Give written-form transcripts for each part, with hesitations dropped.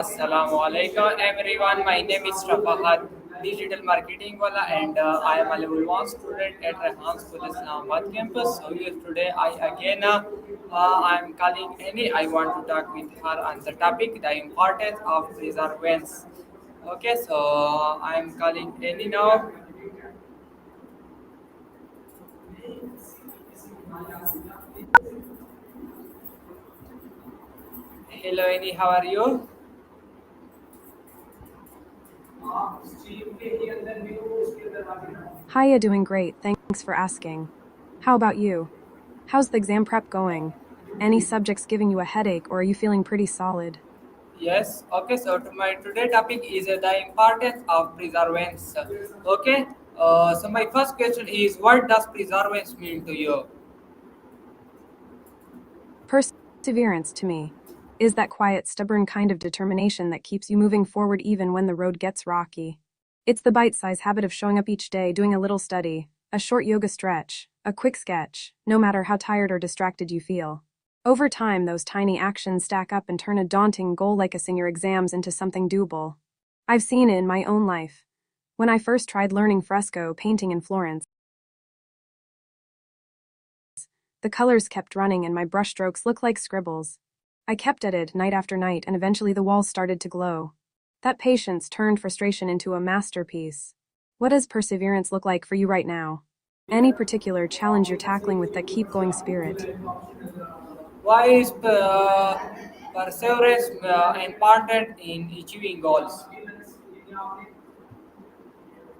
Assalamu alaikum everyone. My name is Fahad, digital marketing wala, and I am a level 1 student at Rehan School Islamabad campus. So here today I am calling Annie. I want to talk with her on the topic the importance of preservance. Okay, so I am calling Annie now. Hello Annie, how are you? Hiya, doing great, thanks for asking. How about you? How's the exam prep going? Any subjects giving you a headache or are you feeling pretty solid? Yes. Okay. So my today topic is the importance of preservance. Okay. So my first question is, what does preservance mean to you? Perseverance, to me, is that quiet, stubborn kind of determination that keeps you moving forward even when the road gets rocky. It's the bite-sized habit of showing up each day, doing a little study, a short yoga stretch, a quick sketch, no matter how tired or distracted you feel. Over time, those tiny actions stack up and turn a daunting goal like assing your exams into something doable. I've seen it in my own life. When I first tried learning fresco painting in Florence, the colors kept running and my brushstrokes looked like scribbles. I kept at it night after night and eventually the walls started to glow. That patience turned frustration into a masterpiece. What does perseverance look like for you right now? Any particular challenge you're tackling with that keep going spirit? Why is perseverance important in achieving goals?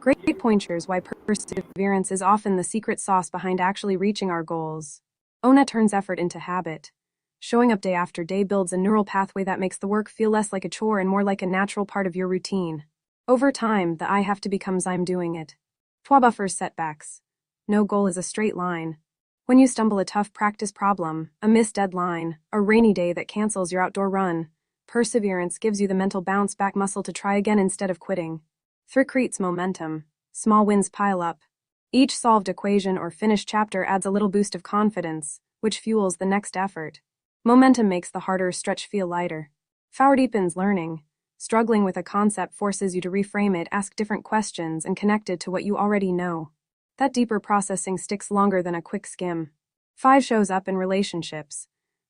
Great pointers why perseverance is often the secret sauce behind actually reaching our goals. Ona turns effort into habit. Showing up day after day builds a neural pathway that makes the work feel less like a chore and more like a natural part of your routine. Over time, the I have to becomes I'm doing it. Twa buffers setbacks. No goal is a straight line. When you stumble a tough practice problem, a missed deadline, a rainy day that cancels your outdoor run, perseverance gives you the mental bounce back muscle to try again instead of quitting. Thrill creates momentum. Small wins pile up. Each solved equation or finished chapter adds a little boost of confidence, which fuels the next effort. Momentum makes the harder stretch feel lighter. Power deepens learning. Struggling with a concept forces you to reframe it, ask different questions, and connect it to what you already know. That deeper processing sticks longer than a quick skim. 5 shows up in relationships.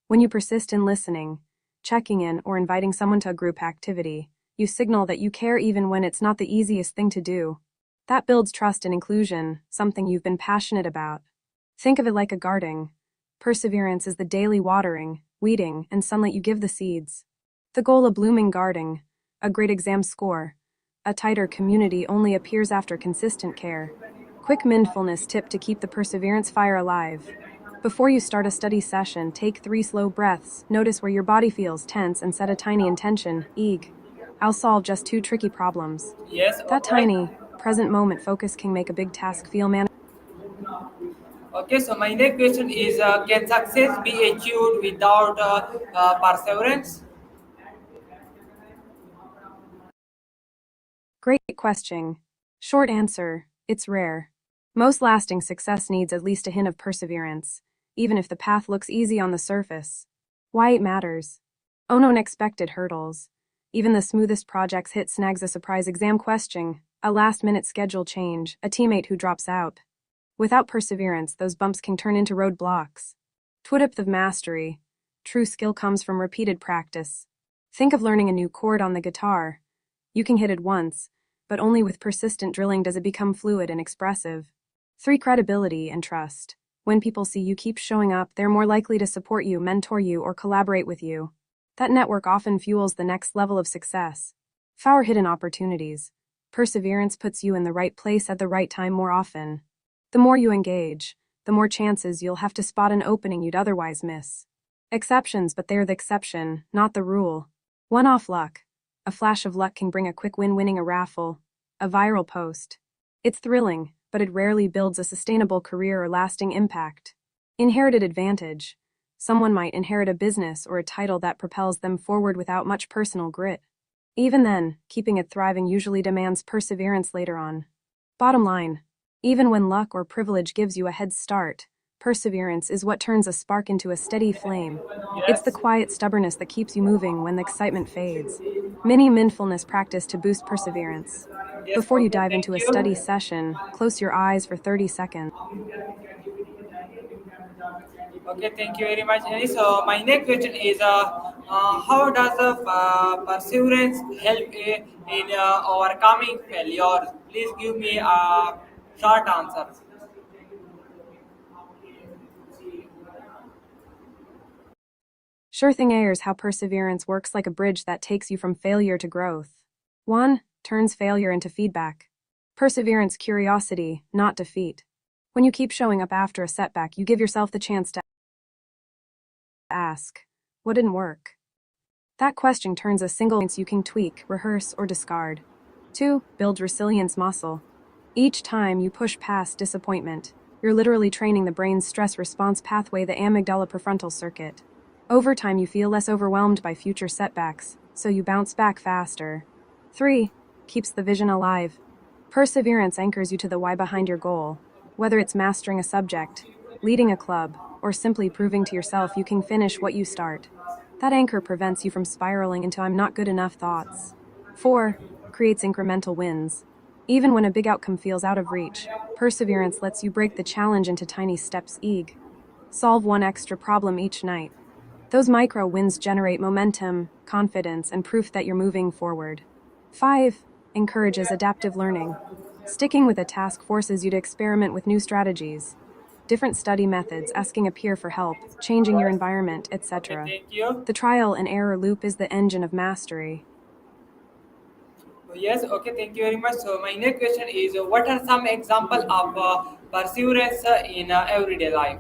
When you persist in listening, checking in, or inviting someone to a group activity, you signal that you care even when it's not the easiest thing to do. That builds trust and inclusion, something you've been passionate about. Think of it like a garden. Perseverance is the daily watering, weeding, and sunlight you give the seeds. The goal of blooming garden, a great exam score, a tighter community only appears after consistent care. Quick mindfulness tip to keep the perseverance fire alive. Before you start a study session, take 3 slow breaths, notice where your body feels tense, and set a tiny intention, I'll solve just 2 tricky problems. Yes. That Okay. tiny, present moment focus can make a big task feel manageable. Okay. So my next question is, can success be achieved without perseverance? Great question. Short answer, it's rare. Most lasting success needs at least a hint of perseverance, even if the path looks easy on the surface. Why it matters. Unexpected hurdles. Even the smoothest projects hit snags, a surprise exam question, a last-minute schedule change, a teammate who drops out. Without perseverance, those bumps can turn into roadblocks. Twidip of mastery. True skill comes from repeated practice. Think of learning a new chord on the guitar. You can hit it once, but only with persistent drilling does it become fluid and expressive. 3. Credibility and trust. When people see you keep showing up, they're more likely to support you, mentor you, or collaborate with you. That network often fuels the next level of success. 4. Hidden opportunities. Perseverance puts you in the right place at the right time more often. The more you engage, the more chances you'll have to spot an opening you'd otherwise miss. Exceptions, but they're the exception, not the rule. One-off luck. A flash of luck can bring a quick win, winning a raffle, a viral post. It's thrilling, but it rarely builds a sustainable career or lasting impact. Inherited advantage. Someone might inherit a business or a title that propels them forward without much personal grit. Even then, keeping it thriving usually demands perseverance later on. Bottom line, even when luck or privilege gives you a head start, Perseverance is what turns a spark into a steady flame. It's the Yes. quiet stubbornness that keeps you moving when the excitement fades. Mini mindfulness practice to boost perseverance. Yes. Before you Okay. dive into Thank a study you. session, close your eyes for 30 seconds. Okay, thank you very much. Any. So my next question is, how does perseverance help in overcoming failures? Please give me a short answer. Sure thing airs how perseverance works like a bridge that takes you from failure to growth. 1. Turns failure into feedback. Perseverance, curiosity, not defeat. When you keep showing up after a setback, you give yourself the chance to ask, what didn't work? That question turns a single experience you can tweak, rehearse, or discard. 2. Builds resilience muscle. Each time you push past disappointment, you're literally training the brain's stress response pathway, the amygdala prefrontal circuit. Over time, you feel less overwhelmed by future setbacks, so you bounce back faster. 3. Keeps the vision alive. Perseverance anchors you to the why behind your goal. Whether it's mastering a subject, leading a club, or simply proving to yourself you can finish what you start. That anchor prevents you from spiraling into I'm not good enough thoughts. 4. Creates incremental wins. Even when a big outcome feels out of reach, perseverance lets you break the challenge into tiny steps. Solve one extra problem each night. Those micro wins generate momentum, confidence, and proof that you're moving forward. 5. Encourages adaptive learning. Sticking with a task forces you to experiment with new strategies, different study methods, asking a peer for help, changing your environment, Okay, etc. thank you. The trial and error loop is the engine of mastery. Yes, okay, thank you very much. So my next question is, what are some example of perseverance in everyday life?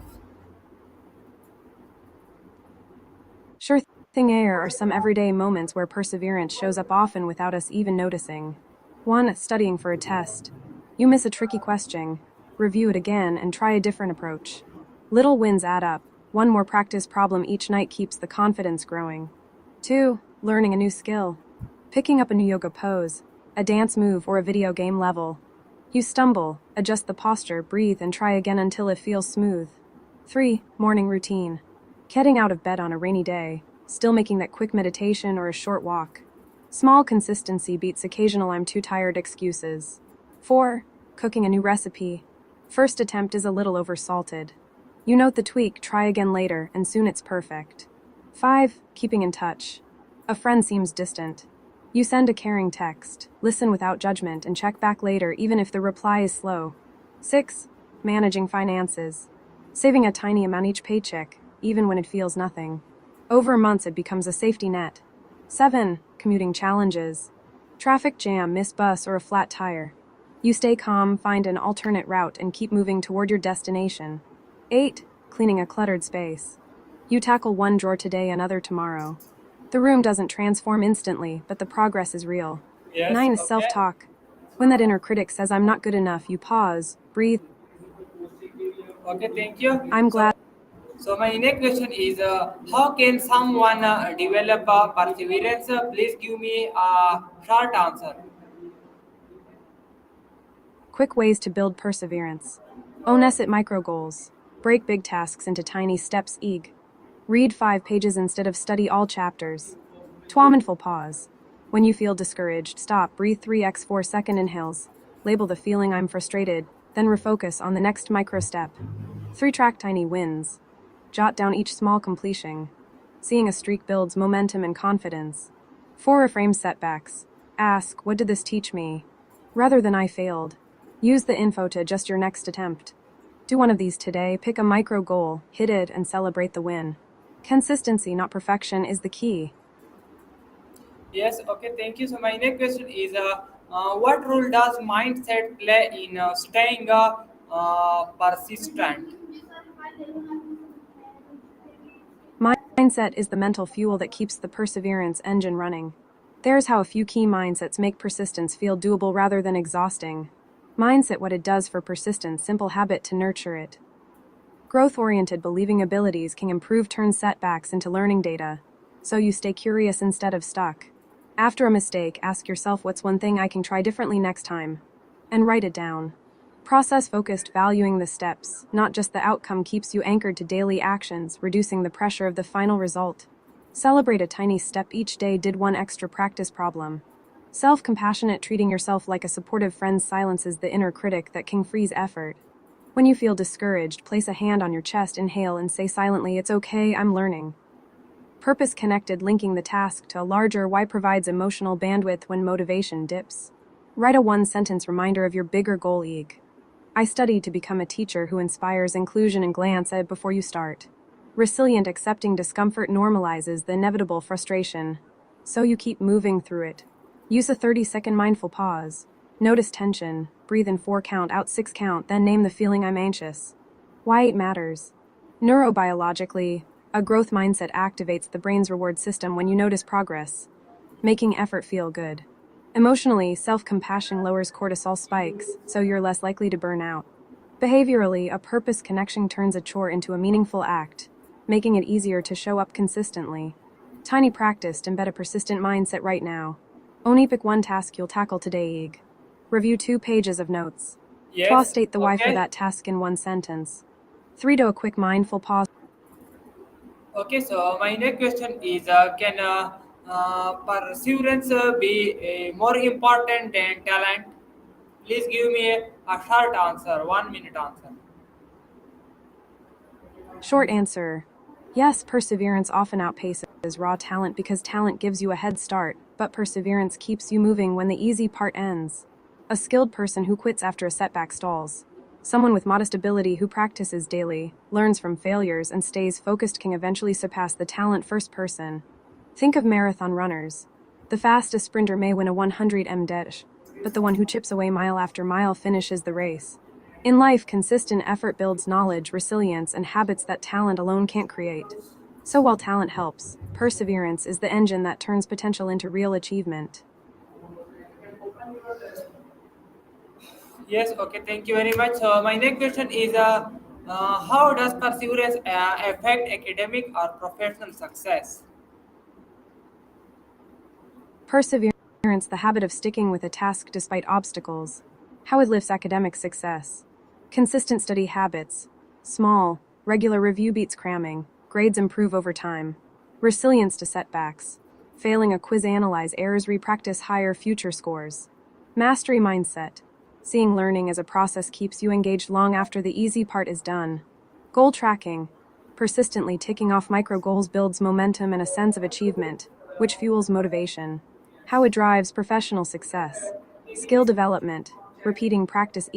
Sure thing air are some everyday moments where perseverance shows up often without us even noticing. 1. Studying for a test. You miss a tricky question, review it again, and try a different approach. Little wins add up. One more practice problem each night keeps the confidence growing. 2. Learning a new skill. Picking up a new yoga pose, a dance move, or a video game level. You stumble, adjust the posture, breathe, and try again until it feels smooth. 3. Morning routine. Getting out of bed on a rainy day, still making that quick meditation or a short walk. Small consistency beats occasional I'm too tired excuses. 4. Cooking a new recipe. First attempt is a little oversalted. You note the tweak, try again later, and soon it's perfect. 5. Keeping in touch. A friend seems distant. You send a caring text, listen without judgment, and check back later even if the reply is slow. 6. Managing finances. Saving a tiny amount each paycheck, even when it feels nothing. Over months it becomes a safety net. 7. Commuting challenges. Traffic jam, missed bus, or a flat tire. You stay calm, find an alternate route, and keep moving toward your destination. 8. Cleaning a cluttered space. You tackle one drawer today, another tomorrow. The room doesn't transform instantly, but the progress is real. Yes, 9 is okay. self-talk. When that inner critic says I'm not good enough, you pause, breathe. Okay, thank you. I'm glad. So my next question is, how can someone develop perseverance? Please give me a short answer. Quick ways to build perseverance. Own it micro goals. Break big tasks into tiny steps. Read 5 pages instead of study all chapters. 2 mindful pause. When you feel discouraged, stop, breathe 3x 4-second inhales. Label the feeling I'm frustrated, then refocus on the next micro step. 3 track tiny wins. Jot down each small completion. Seeing a streak builds momentum and confidence. 4 reframe setbacks. Ask, what did this teach me? Rather than I failed. Use the info to adjust your next attempt. Do one of these today, pick a micro goal, hit it, and celebrate the win. Consistency, not perfection, is the key. Yes, okay, thank you. So my next question is, what role does mindset play in staying persistent? Mindset is the mental fuel that keeps the perseverance engine running. There's how a few key mindsets make persistence feel doable rather than exhausting. Mindset, what it does for persistence, simple habit to nurture it. Growth-oriented believing abilities can improve, turn setbacks into learning data, so you stay curious instead of stuck. After a mistake, ask yourself, what's one thing I can try differently next time? And write it down. Process-focused, valuing the steps, not just the outcome, keeps you anchored to daily actions, reducing the pressure of the final result. Celebrate a tiny step each day. Did one extra practice problem. Self-compassionate, treating yourself like a supportive friend silences the inner critic that can freeze effort. When you feel discouraged, place a hand on your chest, inhale and say silently, "It's okay, I'm learning." Purpose-connected, linking the task to a larger why provides emotional bandwidth when motivation dips. Write a one-sentence reminder of your bigger goal. I studied to become a teacher who inspires inclusion, and glance at it before you start. Resilient, accepting discomfort normalizes the inevitable frustration, so you keep moving through it. Use a 30-second mindful pause. Notice tension, breathe in 4 count, out 6 count, then name the feeling, "I'm anxious." Why it matters. Neurobiologically, a growth mindset activates the brain's reward system when you notice progress, making effort feel good. Emotionally, self-compassion lowers cortisol spikes, so you're less likely to burn out. Behaviorally, a purpose connection turns a chore into a meaningful act, making it easier to show up consistently. Tiny practice, embed a persistent mindset right now. Only pick one task you'll tackle today. Review 2 pages of notes. 2. Yes. State the why for Okay. that task in 1 sentence. 3. Do a quick mindful pause. Okay. So my next question is: can perseverance be more important than talent? Please give me a short answer. 1 minute answer. Short answer. Yes, perseverance often outpaces raw talent because talent gives you a head start, but perseverance keeps you moving when the easy part ends. A skilled person who quits after a setback stalls. Someone with modest ability who practices daily, learns from failures, and stays focused can eventually surpass the talent-first person. Think of marathon runners. The fastest sprinter may win a 100 dash, but the one who chips away mile after mile finishes the race. In life, consistent effort builds knowledge, resilience, and habits that talent alone can't create. So while talent helps, perseverance is the engine that turns potential into real achievement. Yes. Okay. Thank you very much. So my next question is: how does perseverance affect academic or professional success? Perseverance, the habit of sticking with a task despite obstacles. How it lifts academic success. Consistent study habits. Small, regular review beats cramming. Grades improve over time. Resilience to setbacks. Failing a quiz, analyze errors, repractice, higher future scores. Mastery mindset. Seeing learning as a process keeps you engaged long after the easy part is done. Goal tracking. Persistently ticking off micro goals builds momentum and a sense of achievement, which fuels motivation. How it drives professional success. Skill development. Repeating practice.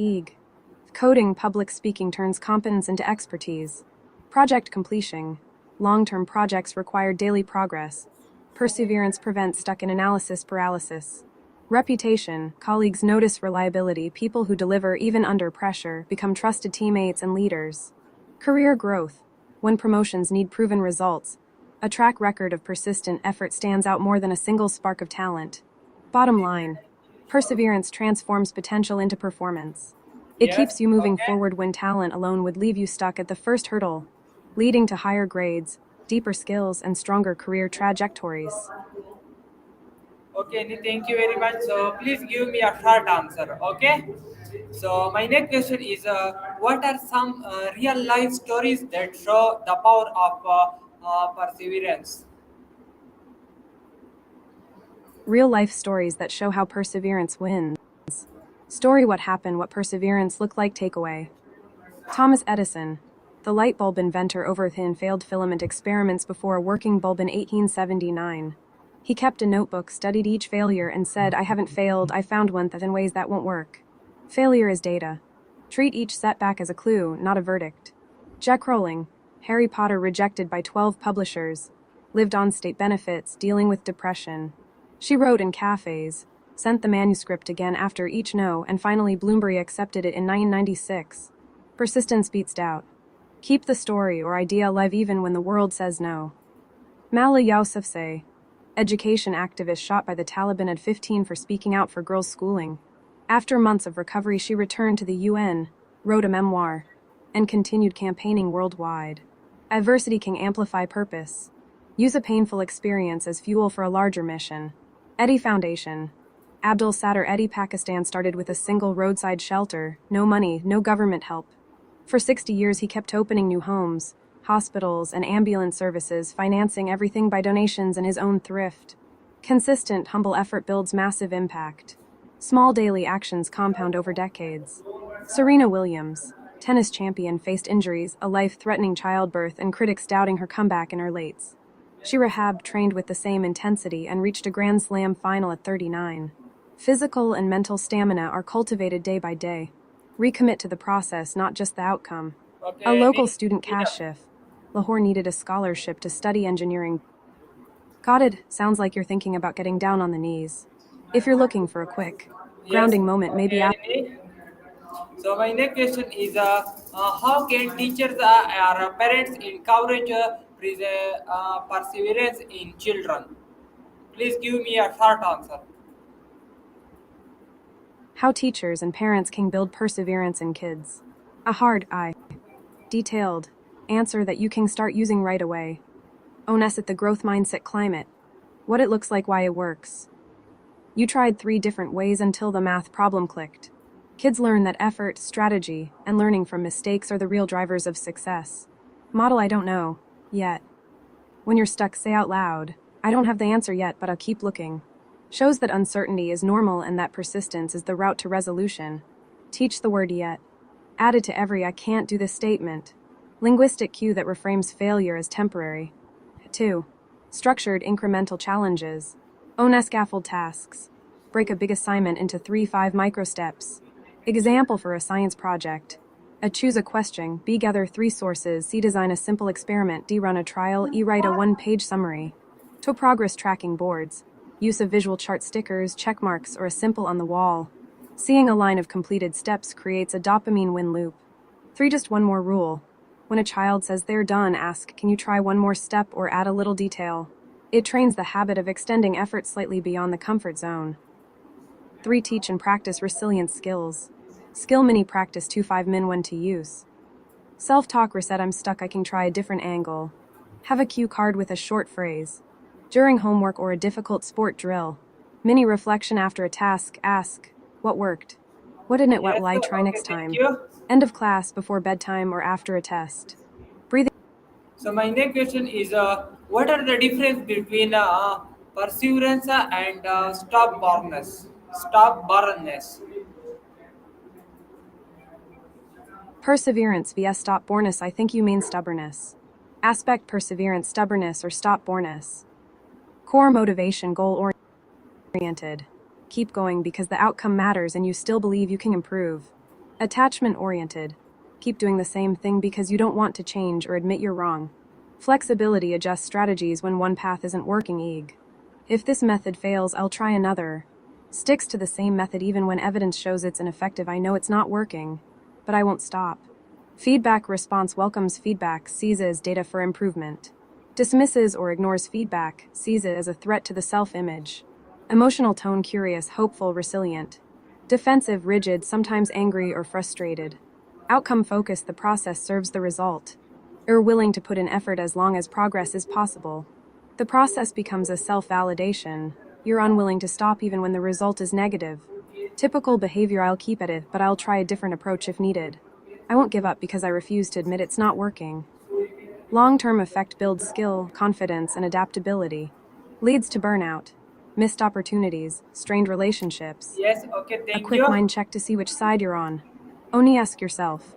Coding, public speaking turns competence into expertise. Project completion. Long-term projects require daily progress. Perseverance prevents stuck in analysis paralysis. Reputation, colleagues notice reliability. People who deliver even under pressure become trusted teammates and leaders. Career growth. When promotions need proven results, a track record of persistent effort stands out more than a single spark of talent. Bottom line, perseverance transforms potential into performance. It Yes. keeps you moving Okay. forward when talent alone would leave you stuck at the first hurdle, leading to higher grades, deeper skills, and stronger career trajectories. Okay, thank you very much. So please give me a short answer. Okay. So my next question is: what are some real life stories that show the power of perseverance? Real life stories that show how perseverance wins. Story: what happened, what perseverance looked like. Takeaway: Thomas Edison, the light bulb inventor, overthin failed filament experiments before a working bulb in 1879. He kept a notebook, studied each failure, and said, "I haven't failed, I found one that in ways that won't work." Failure is data. Treat each setback as a clue, not a verdict. Jack Rowling, Harry Potter rejected by 12 publishers, lived on state benefits, dealing with depression. She wrote in cafes, sent the manuscript again after each no, and finally Bloomsbury accepted it in 1996. Persistence beats doubt. Keep the story or idea alive even when the world says no. Mala Yousafzai, education activist shot by the Taliban at 15 for speaking out for girls' schooling. After months of recovery, she returned to the UN, wrote a memoir, and continued campaigning worldwide. Adversity can amplify purpose. Use a painful experience as fuel for a larger mission. Eddy Foundation. Abdul Sattar Eddy, Pakistan started with a single roadside shelter, no money, no government help. For 60 years he kept opening new homes, hospitals, and ambulance services, financing everything by donations and his own thrift. Consistent, humble effort builds massive impact. Small daily actions compound over decades. Serena Williams, tennis champion, faced injuries, a life-threatening childbirth, and critics doubting her comeback in her lates. She rehab, trained with the same intensity, and reached a Grand Slam final at 39. Physical and mental stamina are cultivated day by day. Recommit to the process, not just the outcome. A Okay, local student, Kashif, Lahore, needed a scholarship to study engineering. Got it. Sounds like you're thinking about getting down on the knees. If you're looking for a quick, yes, grounding moment, maybe okay. So my next question is, how can teachers or parents encourage perseverance in children? Please give me a short answer. how teachers and parents can build perseverance in kids. A hard, detailed answer that you can start using right away. Own it, the growth mindset climate. What it looks like, why it works. You tried 3 different ways until the math problem clicked. Kids learn that effort, strategy, and learning from mistakes are the real drivers of success. Model, I don't know yet. When you're stuck, say out loud, I don't have the answer yet, but I'll keep looking. Shows that uncertainty is normal and that persistence is the route to resolution. Teach the word yet. Add it to every I can't do this statement. Linguistic cue that reframes failure as temporary. 2. Structured incremental challenges. Own scaffold tasks. Break a big assignment into 3-5 micro steps. Example for a science project. Choose a question, B, gather 3 sources, C, design a simple experiment, D, run a trial, E, write a 1-page summary. To progress tracking boards. Use of visual chart, stickers, check marks, or a simple on the wall. Seeing a line of completed steps creates a dopamine win loop. 3, just one more rule. When a child says they're done, ask, can you try one more step or add a little detail? It trains the habit of extending effort slightly beyond the comfort zone. 3, teach and practice resilience skills. Skill mini practice 2-5 min when to use. Self-talk reset, I'm stuck, I can try a different angle. Have a cue card with a short phrase. During homework or a difficult sport drill. Mini reflection after a task, ask, what worked? What didn't it, what Yes, will I try okay, next thank time? you. End of class, before bedtime, or after a test. Breathing. So my next question is, what are the difference between perseverance and stubbornness? Stubbornness. Perseverance vs stop-bornness, I think you mean stubbornness. Aspect perseverance, stubbornness, or stop-bornness. Core motivation, goal-oriented. Keep going because the outcome matters and you still believe you can improve. Attachment-oriented. Keep doing the same thing because you don't want to change or admit you're wrong. Flexibility, adjust strategies when one path isn't working. If this method fails, I'll try another. Sticks to the same method even when evidence shows it's ineffective. I know it's not working, but I won't stop. Feedback response, welcomes feedback, sees it as data for improvement. Dismisses or ignores feedback, sees it as a threat to the self-image. Emotional tone, curious, hopeful, resilient. Defensive, rigid, sometimes angry or frustrated. Outcome focused, the process serves the result. Willing to put in effort as long as progress is possible. The process becomes a self-validation. You're unwilling to stop even when the result is negative. Typical behavior, I'll keep at it, but I'll try a different approach if needed. I won't give up because I refuse to admit it's not working. Long-term effect builds skill, confidence, and adaptability. Leads to burnout, missed opportunities, strained relationships. Yes, okay, A thank quick you. mind check to see which side you're on. Only ask yourself,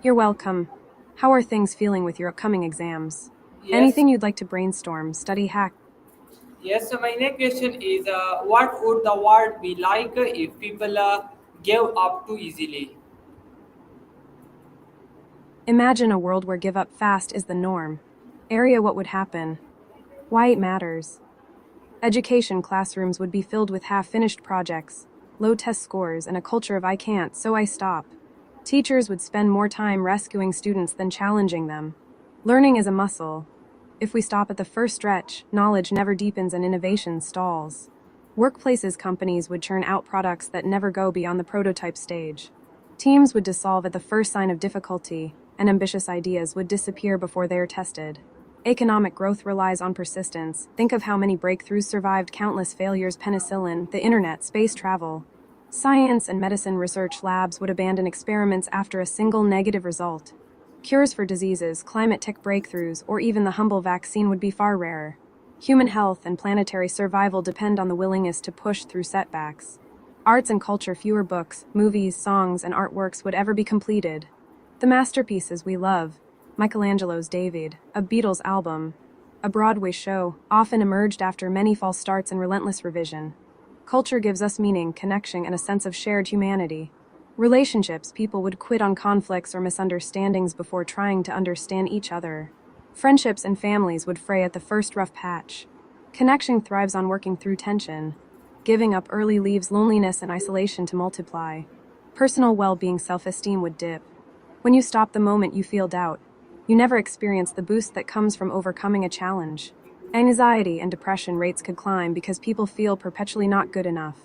you're welcome. How are things feeling with your upcoming exams? Yes, Anything you'd like to brainstorm, study, hack? yes. So my next question is, what would the world be like if people gave up too easily? Imagine a world where give up fast is the norm. What would happen? Why it matters. Education classrooms would be filled with half-finished projects, low test scores, and a culture of I can't, so I stop. Teachers would spend more time rescuing students than challenging them. Learning is a muscle. If we stop at the first stretch, knowledge never deepens and innovation stalls. Workplaces, companies would churn out products that never go beyond the prototype stage. Teams would dissolve at the first sign of difficulty, and ambitious ideas would disappear before they are tested. Economic growth relies on persistence. Think of how many breakthroughs survived countless failures: penicillin, the internet, space travel. Science and medicine research labs would abandon experiments after a single negative result. Cures for diseases, climate tech breakthroughs, or even the humble vaccine would be far rarer. Human health and planetary survival depend on the willingness to push through setbacks. Arts and culture: fewer books, movies, songs, and artworks would ever be completed. The masterpieces we love, Michelangelo's David, a Beatles album, a Broadway show, often emerged after many false starts and relentless revision. Culture gives us meaning, connection, and a sense of shared humanity. Relationships: people would quit on conflicts or misunderstandings before trying to understand each other. Friendships and families would fray at the first rough patch. Connection thrives on working through tension. Giving up early leaves loneliness and isolation to multiply. Personal well-being: self-esteem would dip. When you stop the moment you feel doubt, you never experience the boost that comes from overcoming a challenge. Anxiety and depression rates could climb because people feel perpetually not good enough.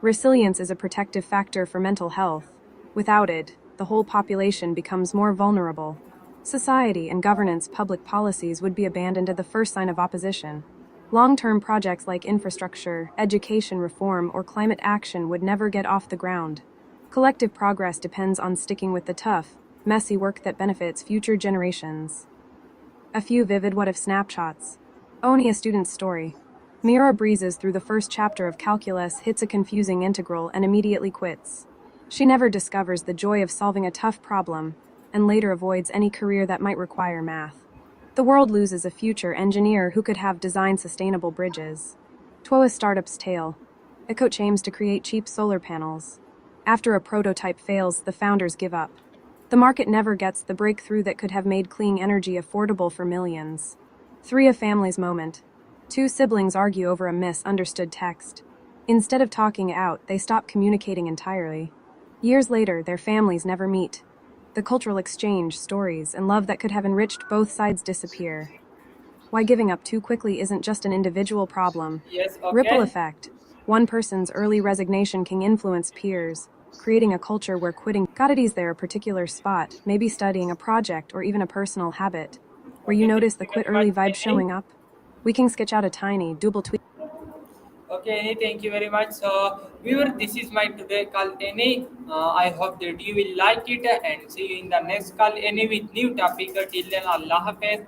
Resilience is a protective factor for mental health. Without it, the whole population becomes more vulnerable. Society and governance: public policies would be abandoned at the first sign of opposition. Long-term projects like infrastructure, education reform, or climate action would never get off the ground. Collective progress depends on sticking with the tough, messy work that benefits future generations. A few vivid what-if snapshots. Oni, a student's story. Mira breezes through the first chapter of calculus, hits a confusing integral, and immediately quits. She never discovers the joy of solving a tough problem, and later avoids any career that might require math. The world loses a future engineer who could have designed sustainable bridges. Twoa startup's tale. A coach aims to create cheap solar panels. After a prototype fails, the founders give up. The market never gets the breakthrough that could have made clean energy affordable for millions. 3. A family's moment. Two siblings argue over a misunderstood text. Instead of talking it out, they stop communicating entirely. Years later, their families never meet. The cultural exchange, stories, and love that could have enriched both sides disappear. Why giving up too quickly isn't just an individual problem. Yes, Ripple okay. effect. One person's early resignation can influence peers, creating a culture where quitting is there a particular spot, maybe studying a project or even a personal habit, where you Okay, thank notice the you quit very much, early vibe Any. showing up. We can sketch out a tiny double tweet. Okay, Any, thank you very much. So, viewer, this is my today call, Any. I hope that you will like it and see you in the next call, Any, with new topic. Till then, Allah Hafiz.